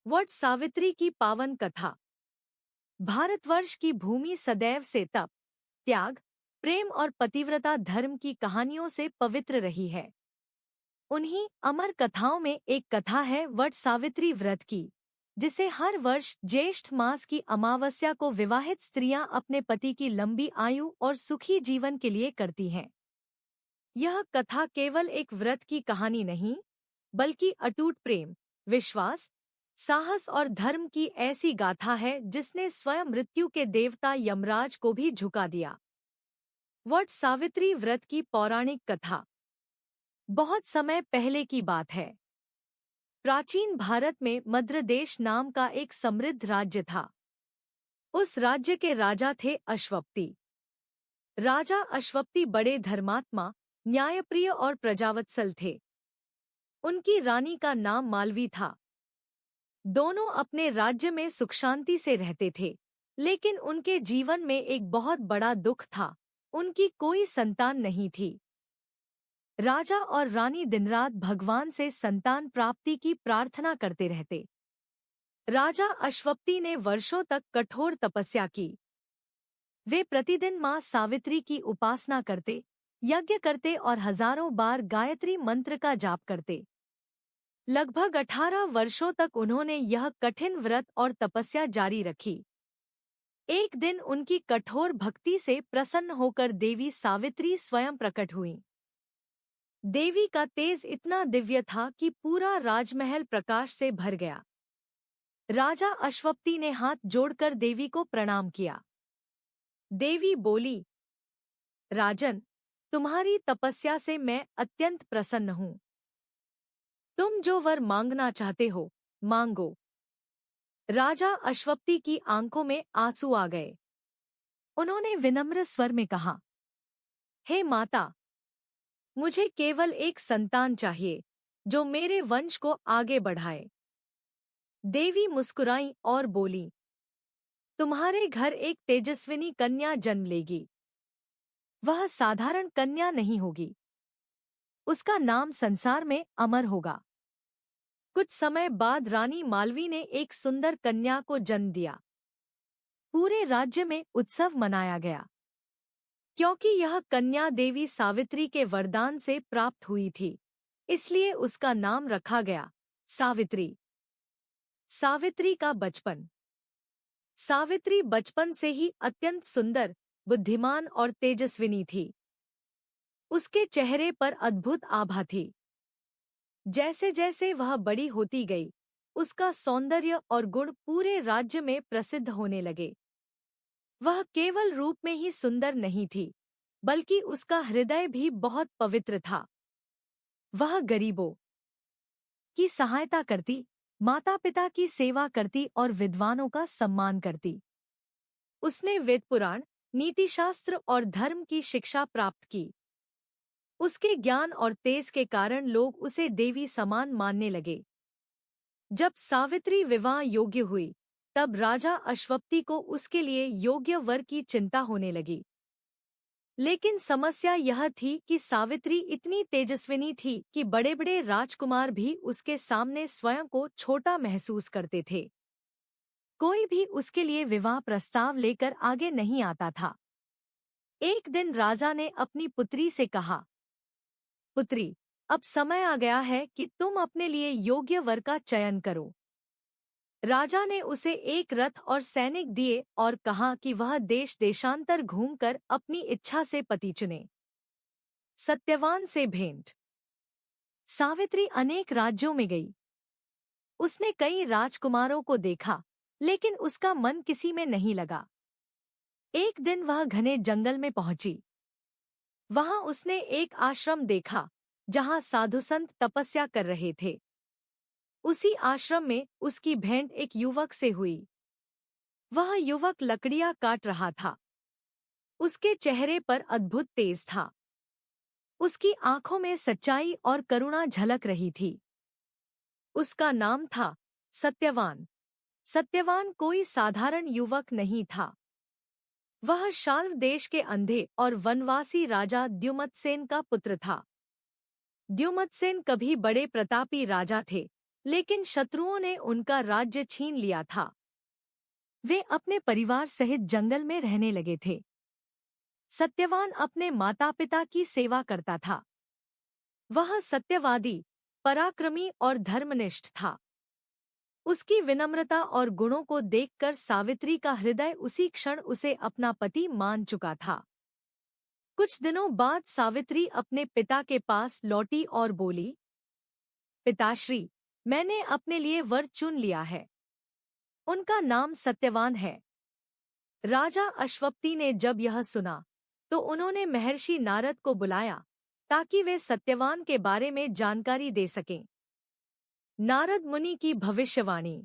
वट सावित्री की पावन कथा। भारतवर्ष की भूमि सदैव से तप, त्याग, प्रेम और पतिव्रता धर्म की कहानियों से पवित्र रही है। उन्हीं अमर कथाओं में एक कथा है वट सावित्री व्रत की, जिसे हर वर्ष ज्येष्ठ मास की अमावस्या को विवाहित स्त्रियां अपने पति की लंबी आयु और सुखी जीवन के लिए करती हैं। यह कथा केवल एक व्रत की कहानी नहीं, बल्कि अटूट प्रेम, विश्वास, साहस और धर्म की ऐसी गाथा है जिसने स्वयं मृत्यु के देवता यमराज को भी झुका दिया। वट सावित्री व्रत की पौराणिक कथा बहुत समय पहले की बात है। प्राचीन भारत में मद्र देश नाम का एक समृद्ध राज्य था। उस राज्य के राजा थे अश्वपति। राजा अश्वपति बड़े धर्मात्मा, न्यायप्रिय और प्रजावत्सल थे। उनकी रानी का नाम मालवी था। दोनों अपने राज्य में सुख शांति से रहते थे, लेकिन उनके जीवन में एक बहुत बड़ा दुख था। उनकी कोई संतान नहीं थी। राजा और रानी दिनरात भगवान से संतान प्राप्ति की प्रार्थना करते रहते। राजा अश्वपति ने वर्षों तक कठोर तपस्या की। वे प्रतिदिन मां सावित्री की उपासना करते, यज्ञ करते और हजारों बार गायत्री मंत्र का जाप करते। लगभग 18 वर्षों तक उन्होंने यह कठिन व्रत और तपस्या जारी रखी। एक दिन उनकी कठोर भक्ति से प्रसन्न होकर देवी सावित्री स्वयं प्रकट हुईं। देवी का तेज इतना दिव्य था कि पूरा राजमहल प्रकाश से भर गया। राजा अश्वपति ने हाथ जोड़कर देवी को प्रणाम किया। देवी बोली, राजन, तुम्हारी तपस्या से मैं अत्यंत प्रसन्न हूँ। तुम जो वर मांगना चाहते हो, मांगो। राजा अश्वपति की आंखों में आंसू आ गए। उन्होंने विनम्र स्वर में कहा, हे माता, मुझे केवल एक संतान चाहिए जो मेरे वंश को आगे बढ़ाए। देवी मुस्कुराई और बोली, तुम्हारे घर एक तेजस्विनी कन्या जन्म लेगी। वह साधारण कन्या नहीं होगी। उसका नाम संसार में अमर होगा। कुछ समय बाद रानी मालवी ने एक सुंदर कन्या को जन्म दिया। पूरे राज्य में उत्सव मनाया गया, क्योंकि यह कन्या देवी सावित्री के वरदान से प्राप्त हुई थी। इसलिए उसका नाम रखा गया सावित्री। सावित्री का बचपन। सावित्री बचपन से ही अत्यंत सुंदर, बुद्धिमान और तेजस्विनी थी। उसके चेहरे पर अद्भुत आभा थी। जैसे जैसे वह बड़ी होती गई, उसका सौंदर्य और गुण पूरे राज्य में प्रसिद्ध होने लगे। वह केवल रूप में ही सुंदर नहीं थी, बल्कि उसका हृदय भी बहुत पवित्र था। वह गरीबों की सहायता करती, माता पिता की सेवा करती और विद्वानों का सम्मान करती। उसने वेद पुराण, नीतिशास्त्र और धर्म की शिक्षा प्राप्त की। उसके ज्ञान और तेज के कारण लोग उसे देवी समान मानने लगे। जब सावित्री विवाह योग्य हुई, तब राजा अश्वपति को उसके लिए योग्य वर की चिंता होने लगी। लेकिन समस्या यह थी कि सावित्री इतनी तेजस्विनी थी कि बड़े बड़े राजकुमार भी उसके सामने स्वयं को छोटा महसूस करते थे। कोई भी उसके लिए विवाह प्रस्ताव लेकर आगे नहीं आता था। एक दिन राजा ने अपनी पुत्री से कहा, पुत्री, अब समय आ गया है कि तुम अपने लिए योग्य वर का चयन करो। राजा ने उसे एक रथ और सैनिक दिए और कहा कि वह देश देशांतर घूमकर अपनी इच्छा से पति चुने। सत्यवान से भेंट। सावित्री अनेक राज्यों में गई। उसने कई राजकुमारों को देखा, लेकिन उसका मन किसी में नहीं लगा। एक दिन वह घने जंगल में पहुंची। वहां उसने एक आश्रम देखा, जहां साधु संत तपस्या कर रहे थे। उसी आश्रम में उसकी भेंट एक युवक से हुई। वह युवक लकड़ियां काट रहा था। उसके चेहरे पर अद्भुत तेज था। उसकी आंखों में सच्चाई और करुणा झलक रही थी। उसका नाम था सत्यवान। सत्यवान कोई साधारण युवक नहीं था। वह शाल्व देश के अंधे और वनवासी राजा द्युमत्सेन का पुत्र था। द्युमत्सेन कभी बड़े प्रतापी राजा थे, लेकिन शत्रुओं ने उनका राज्य छीन लिया था। वे अपने परिवार सहित जंगल में रहने लगे थे। सत्यवान अपने माता पिता की सेवा करता था। वह सत्यवादी, पराक्रमी और धर्मनिष्ठ था। उसकी विनम्रता और गुणों को देखकर सावित्री का हृदय उसी क्षण उसे अपना पति मान चुका था। कुछ दिनों बाद सावित्री अपने पिता के पास लौटी और बोली, पिताश्री, मैंने अपने लिए वर चुन लिया है। उनका नाम सत्यवान है। राजा अश्वपति ने जब यह सुना तो उन्होंने महर्षि नारद को बुलाया ताकि वे सत्यवान के बारे में जानकारी दे सकें। नारद मुनि की भविष्यवाणी।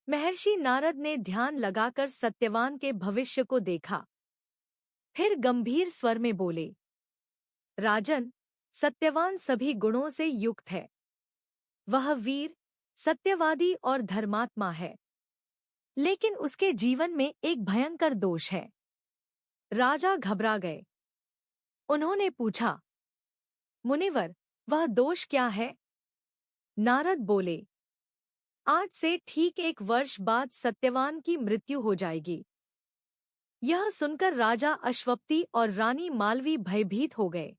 महर्षि नारद ने ध्यान लगाकर सत्यवान के भविष्य को देखा। फिर गंभीर स्वर में बोले, राजन, सत्यवान सभी गुणों से युक्त है। वह वीर, सत्यवादी और धर्मात्मा है। लेकिन उसके जीवन में एक भयंकर दोष है। राजा घबरा गए। उन्होंने पूछा, मुनिवर, वह दोष क्या है? नारद बोले, आज से ठीक 1 वर्ष बाद सत्यवान की मृत्यु हो जाएगी। यह सुनकर राजा अश्वपति और रानी मालवी भयभीत हो गए।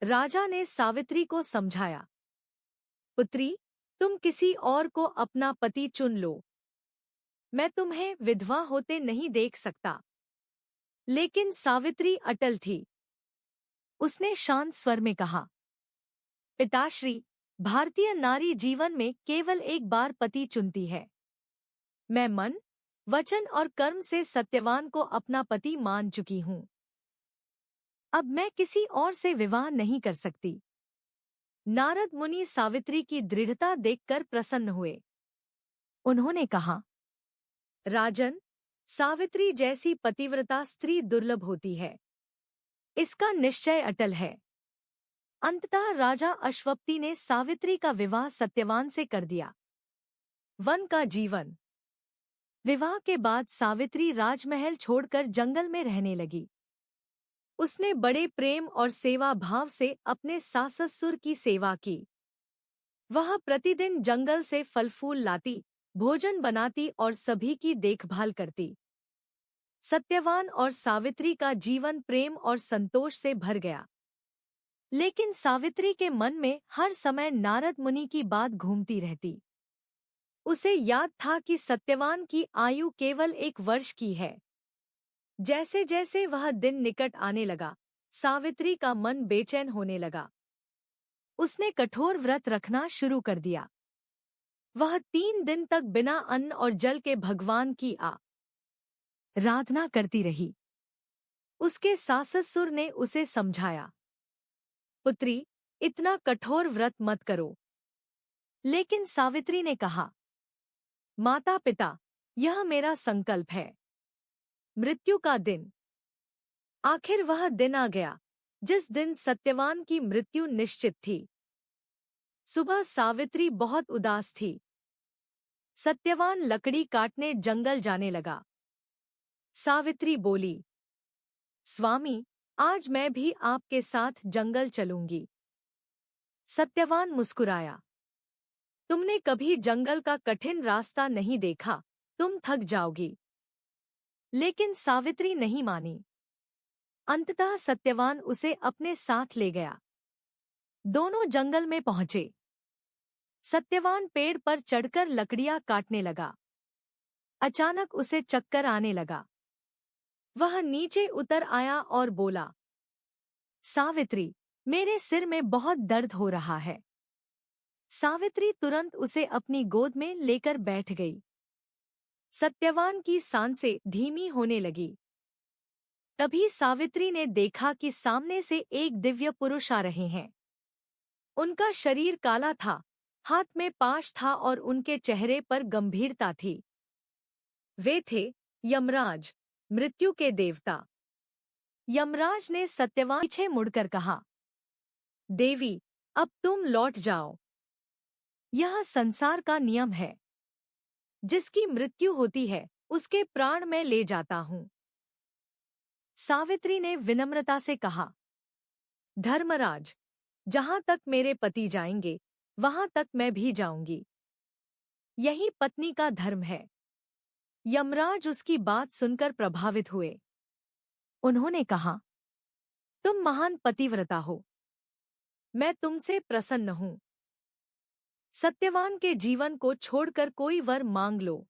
राजा ने सावित्री को समझाया, पुत्री, तुम किसी और को अपना पति चुन लो। मैं तुम्हें विधवा होते नहीं देख सकता। लेकिन सावित्री अटल थी। उसने शांत स्वर में कहा, पिताश्री, भारतीय नारी जीवन में केवल एक बार पति चुनती है। मैं मन, वचन और कर्म से सत्यवान को अपना पति मान चुकी हूँ। अब मैं किसी और से विवाह नहीं कर सकती। नारद मुनि सावित्री की दृढ़ता देखकर प्रसन्न हुए। उन्होंने कहा, राजन, सावित्री जैसी पतिव्रता स्त्री दुर्लभ होती है। इसका निश्चय अटल है। अंततः राजा अश्वपति ने सावित्री का विवाह सत्यवान से कर दिया। वन का जीवन। विवाह के बाद सावित्री राजमहल छोड़कर जंगल में रहने लगी। उसने बड़े प्रेम और सेवा भाव से अपने सास ससुर की सेवा की। वह प्रतिदिन जंगल से फल फूल लाती, भोजन बनाती और सभी की देखभाल करती। सत्यवान और सावित्री का जीवन प्रेम और संतोष से भर गया। लेकिन सावित्री के मन में हर समय नारद मुनि की बात घूमती रहती। उसे याद था कि सत्यवान की आयु केवल 1 वर्ष की है। जैसे जैसे वह दिन निकट आने लगा, सावित्री का मन बेचैन होने लगा। उसने कठोर व्रत रखना शुरू कर दिया। वह 3 दिन तक बिना अन्न और जल के भगवान की आराधना करती रही। उसके सास ससुर ने उसे समझाया, पुत्री, इतना कठोर व्रत मत करो। लेकिन सावित्री ने कहा, माता पिता, यह मेरा संकल्प है। मृत्यु का दिन। आखिर वह दिन आ गया जिस दिन सत्यवान की मृत्यु निश्चित थी। सुबह सावित्री बहुत उदास थी। सत्यवान लकड़ी काटने जंगल जाने लगा। सावित्री बोली, स्वामी, आज मैं भी आपके साथ जंगल चलूंगी। सत्यवान मुस्कुराया, तुमने कभी जंगल का कठिन रास्ता नहीं देखा, तुम थक जाओगी। लेकिन सावित्री नहीं मानी। अंततः सत्यवान उसे अपने साथ ले गया। दोनों जंगल में पहुंचे। सत्यवान पेड़ पर चढ़कर लकड़ियां काटने लगा। अचानक उसे चक्कर आने लगा। वह नीचे उतर आया और बोला, सावित्री, मेरे सिर में बहुत दर्द हो रहा है। सावित्री तुरंत उसे अपनी गोद में लेकर बैठ गई। सत्यवान की सांसें धीमी होने लगी। तभी सावित्री ने देखा कि सामने से एक दिव्य पुरुष आ रहे हैं। उनका शरीर काला था, हाथ में पाश था और उनके चेहरे पर गंभीरता थी। वे थे यमराज, मृत्यु के देवता। यमराज ने सत्यवान पीछे मुड़कर कहा, देवी, अब तुम लौट जाओ। यह संसार का नियम है। जिसकी मृत्यु होती है उसके प्राण मैं ले जाता हूं। सावित्री ने विनम्रता से कहा, धर्मराज, जहां तक मेरे पति जाएंगे वहां तक मैं भी जाऊंगी। यही पत्नी का धर्म है। यमराज उसकी बात सुनकर प्रभावित हुए। उन्होंने कहा, तुम महान पतिव्रता हो, मैं तुमसे प्रसन्न हूं। सत्यवान के जीवन को छोड़कर कोई वर मांग लो।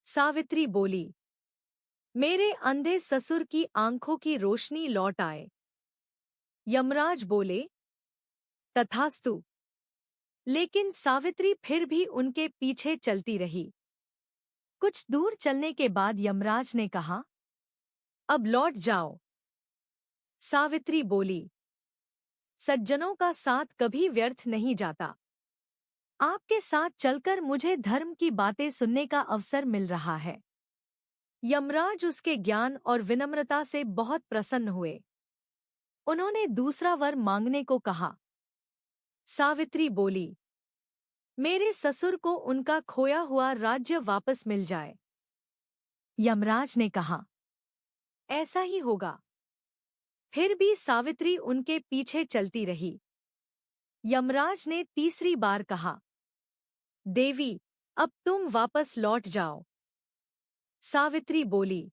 सावित्री बोली, मेरे अंधे ससुर की आंखों की रोशनी लौट आए। यमराज बोले, तथास्तु। लेकिन सावित्री फिर भी उनके पीछे चलती रही। कुछ दूर चलने के बाद यमराज ने कहा, अब लौट जाओ। सावित्री बोली, सज्जनों का साथ कभी व्यर्थ नहीं जाता। आपके साथ चलकर मुझे धर्म की बातें सुनने का अवसर मिल रहा है। यमराज उसके ज्ञान और विनम्रता से बहुत प्रसन्न हुए। उन्होंने दूसरा वर मांगने को कहा। सावित्री बोली, मेरे ससुर को उनका खोया हुआ राज्य वापस मिल जाए। यमराज ने कहा, ऐसा ही होगा। फिर भी सावित्री उनके पीछे चलती रही। यमराज ने तीसरी बार कहा, देवी, अब तुम वापस लौट जाओ। सावित्री बोली,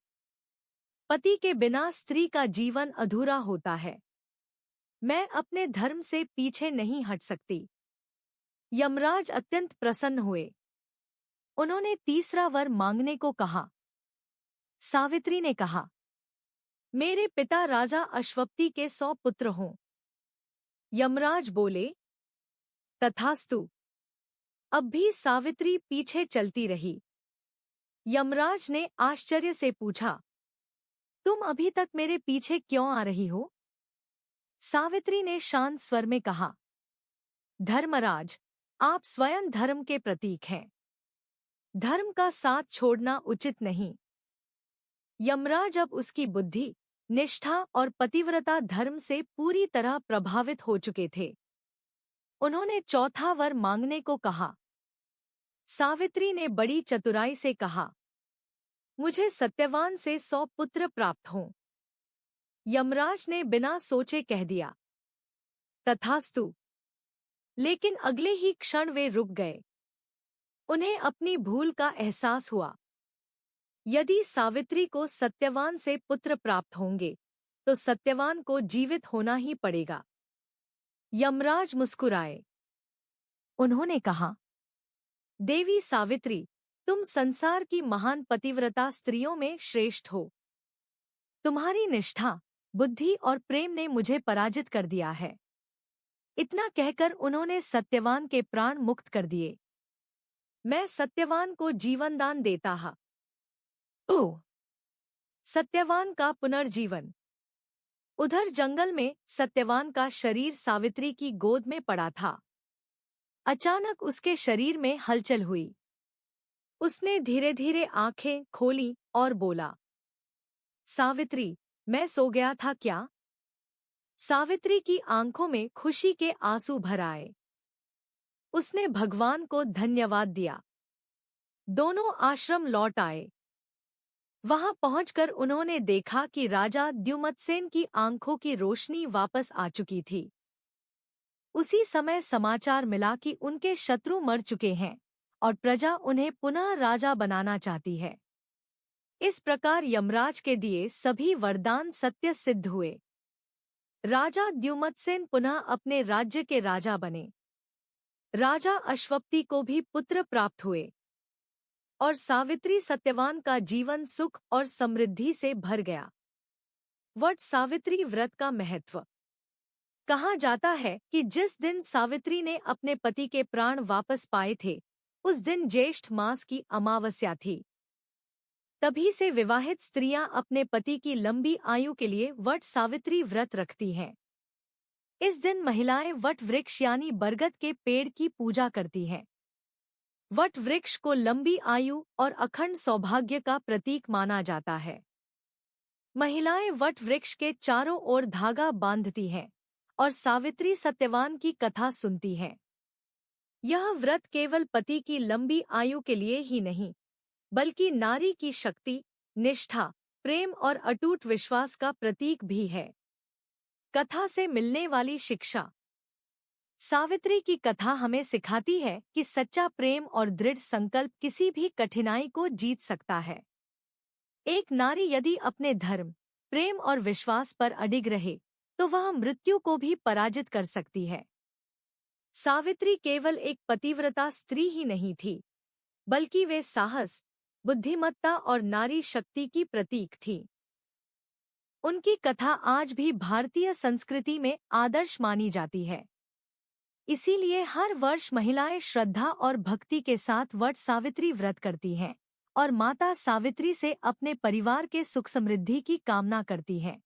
पति के बिना स्त्री का जीवन अधूरा होता है। मैं अपने धर्म से पीछे नहीं हट सकती। यमराज अत्यंत प्रसन्न हुए। उन्होंने तीसरा वर मांगने को कहा। सावित्री ने कहा, मेरे पिता राजा अश्वपति के 100 पुत्र हों। यमराज बोले, तथास्तु। अब भी सावित्री पीछे चलती रही। यमराज ने आश्चर्य से पूछा, तुम अभी तक मेरे पीछे क्यों आ रही हो? सावित्री ने शांत स्वर में कहा, धर्मराज, आप स्वयं धर्म के प्रतीक हैं। धर्म का साथ छोड़ना उचित नहीं। यमराज अब उसकी बुद्धि, निष्ठा और पतिव्रता धर्म से पूरी तरह प्रभावित हो चुके थे। उन्होंने चौथा वर मांगने को कहा। सावित्री ने बड़ी चतुराई से कहा, मुझे सत्यवान से 100 पुत्र प्राप्त हों। यमराज ने बिना सोचे कह दिया, तथास्तु। लेकिन अगले ही क्षण वे रुक गए। उन्हें अपनी भूल का एहसास हुआ। यदि सावित्री को सत्यवान से पुत्र प्राप्त होंगे तो सत्यवान को जीवित होना ही पड़ेगा। यमराज मुस्कुराए। उन्होंने कहा, देवी सावित्री, तुम संसार की महान पतिव्रता स्त्रियों में श्रेष्ठ हो। तुम्हारी निष्ठा, बुद्धि और प्रेम ने मुझे पराजित कर दिया है। इतना कहकर उन्होंने सत्यवान के प्राण मुक्त कर दिए। मैं सत्यवान को जीवनदान देता हा। ओह! सत्यवान का पुनर्जीवन। उधर जंगल में सत्यवान का शरीर सावित्री की गोद में पड़ा था। अचानक उसके शरीर में हलचल हुई। उसने धीरे धीरे आंखें खोली और बोला, सावित्री, मैं सो गया था क्या? सावित्री की आंखों में खुशी के आंसू भर आए। उसने भगवान को धन्यवाद दिया। दोनों आश्रम लौट आए। वहां पहुंचकर उन्होंने देखा कि राजा द्युमत्सेन की आंखों की रोशनी वापस आ चुकी थी। उसी समय समाचार मिला कि उनके शत्रु मर चुके हैं और प्रजा उन्हें पुनः राजा बनाना चाहती है। इस प्रकार यमराज के दिए सभी वरदान सत्य सिद्ध हुए। राजा द्युमत्सेन पुनः अपने राज्य के राजा बने। राजा अश्वपति को भी पुत्र प्राप्त हुए और सावित्री सत्यवान का जीवन सुख और समृद्धि से भर गया। वट सावित्री व्रत का महत्व। कहा जाता है कि जिस दिन सावित्री ने अपने पति के प्राण वापस पाए थे, उस दिन ज्येष्ठ मास की अमावस्या थी। तभी से विवाहित स्त्रियां अपने पति की लंबी आयु के लिए वट सावित्री व्रत रखती हैं। इस दिन महिलाएं वट वृक्ष यानी बरगद के पेड़ की पूजा करती हैं। वट वृक्ष को लंबी आयु और अखंड सौभाग्य का प्रतीक माना जाता है। महिलाएं वट वृक्ष के चारों ओर धागा बांधती हैं और सावित्री सत्यवान की कथा सुनती हैं। यह व्रत केवल पति की लंबी आयु के लिए ही नहीं, बल्कि नारी की शक्ति, निष्ठा, प्रेम और अटूट विश्वास का प्रतीक भी है। कथा से मिलने वाली शिक्षा। सावित्री की कथा हमें सिखाती है कि सच्चा प्रेम और दृढ़ संकल्प किसी भी कठिनाई को जीत सकता है। एक नारी यदि अपने धर्म, प्रेम और विश्वास पर अडिग रहे, तो वह मृत्यु को भी पराजित कर सकती है। सावित्री केवल एक पतिव्रता स्त्री ही नहीं थी, बल्कि वे साहस, बुद्धिमत्ता और नारी शक्ति की प्रतीक थी। उनकी कथा आज भी भारतीय संस्कृति में आदर्श मानी जाती है। इसीलिए हर वर्ष महिलाएं श्रद्धा और भक्ति के साथ वट सावित्री व्रत करती हैं और माता सावित्री से अपने परिवार के सुख समृद्धि की कामना करती हैं।